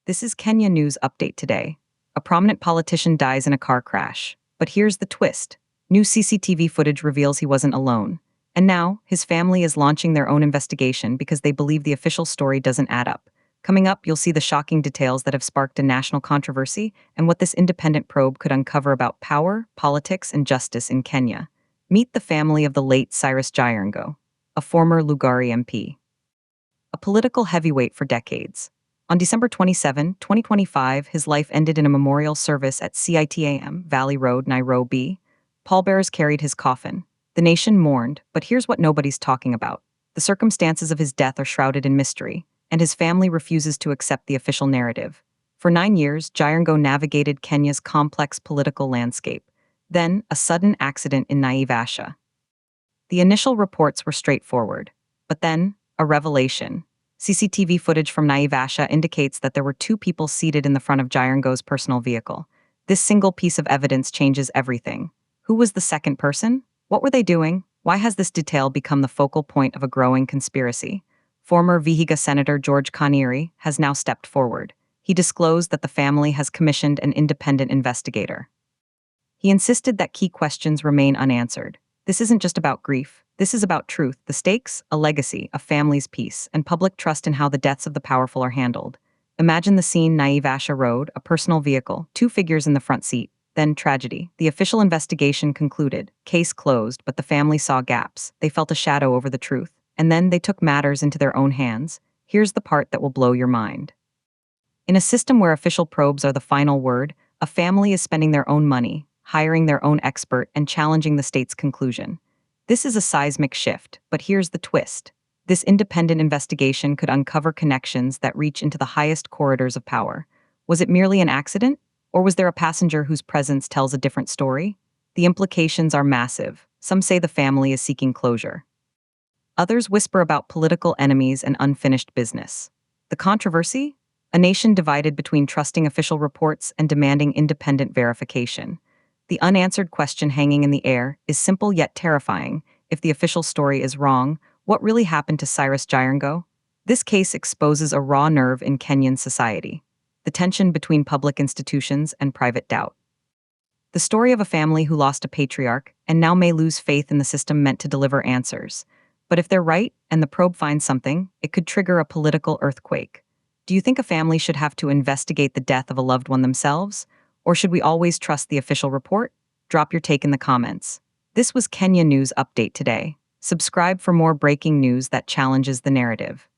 This is Kenya News Update today. A prominent politician dies in a car crash. But here's the twist. New CCTV footage reveals he wasn't alone. And now, his family is launching their own investigation because they believe the official story doesn't add up. Coming up, you'll see the shocking details that have sparked a national controversy and what this independent probe could uncover about power, politics, and justice in Kenya. Meet the family of the late Cyrus Jirongo, a former Lugari MP. A political heavyweight for decades. On December 27, 2025, his life ended in a memorial service at CITAM, Valley Road, Nairobi. Pallbearers carried his coffin. The nation mourned, but here's what nobody's talking about. The circumstances of his death are shrouded in mystery, and his family refuses to accept the official narrative. For 9 years, Jirongo navigated Kenya's complex political landscape. Then, a sudden accident in Naivasha. The initial reports were straightforward, but then, a revelation. CCTV footage from Naivasha indicates that there were 2 people seated in the front of Jirongo's personal vehicle. This single piece of evidence changes everything. Who was the second person? What were they doing? Why has this detail become the focal point of a growing conspiracy? Former Vihiga Senator George Kanieri has now stepped forward. He disclosed that the family has commissioned an independent investigator. He insisted that key questions remain unanswered. This isn't just about grief. This is about truth. The stakes, a legacy, a family's peace, and public trust in how the deaths of the powerful are handled. Imagine the scene: Naivasha Road, a personal vehicle, 2 figures in the front seat. Then tragedy. The official investigation concluded. Case closed, but the family saw gaps. They felt a shadow over the truth. And then they took matters into their own hands. Here's the part that will blow your mind. In a system where official probes are the final word, a family is spending their own money, hiring their own expert, and challenging the state's conclusion. This is a seismic shift, but here's the twist. This independent investigation could uncover connections that reach into the highest corridors of power. Was it merely an accident? Or was there a passenger whose presence tells a different story? The implications are massive. Some say the family is seeking closure. Others whisper about political enemies and unfinished business. The controversy? A nation divided between trusting official reports and demanding independent verification. The unanswered question hanging in the air is simple yet terrifying. If the official story is wrong, what really happened to Cyrus Jirongo? This case exposes a raw nerve in Kenyan society: the tension between public institutions and private doubt. The story of a family who lost a patriarch and now may lose faith in the system meant to deliver answers. But if they're right and the probe finds something, it could trigger a political earthquake. Do you think a family should have to investigate the death of a loved one themselves? Or should we always trust the official report? Drop your take in the comments. This was Kenya News Update today. Subscribe for more breaking news that challenges the narrative.